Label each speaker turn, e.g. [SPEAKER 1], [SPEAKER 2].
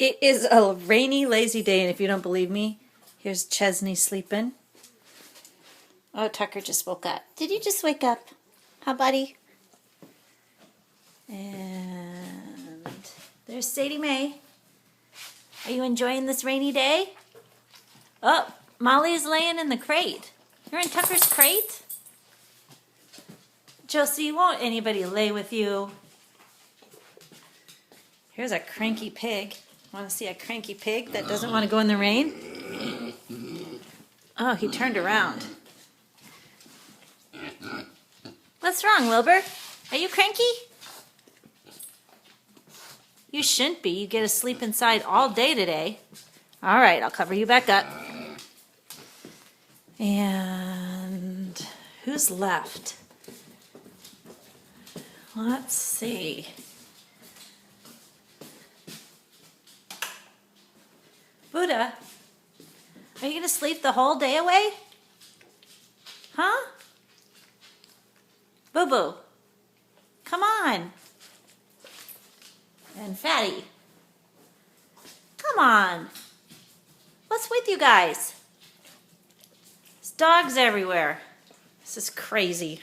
[SPEAKER 1] It is a rainy, lazy day, and if you don't believe me, here's Chesney sleeping. Oh, Tucker just woke up. Did you just wake up? Huh, buddy? And there's Sadie Mae. Are you enjoying this rainy day? Oh, Molly is laying in the crate. You're in Tucker's crate? Josie, won't anybody lay with you? Here's a cranky pig. Want to see a cranky pig that doesn't want to go in the rain? Oh, he turned around. What's wrong, Wilbur? Are you cranky? You shouldn't be. You get to sleep inside all day today. All right, I'll cover you back up. And who's left? Let's see. Buddha, are you going to sleep the whole day away? Huh? Boo-boo, come on. And Fatty, come on. What's with you guys? There's dogs everywhere. This is crazy.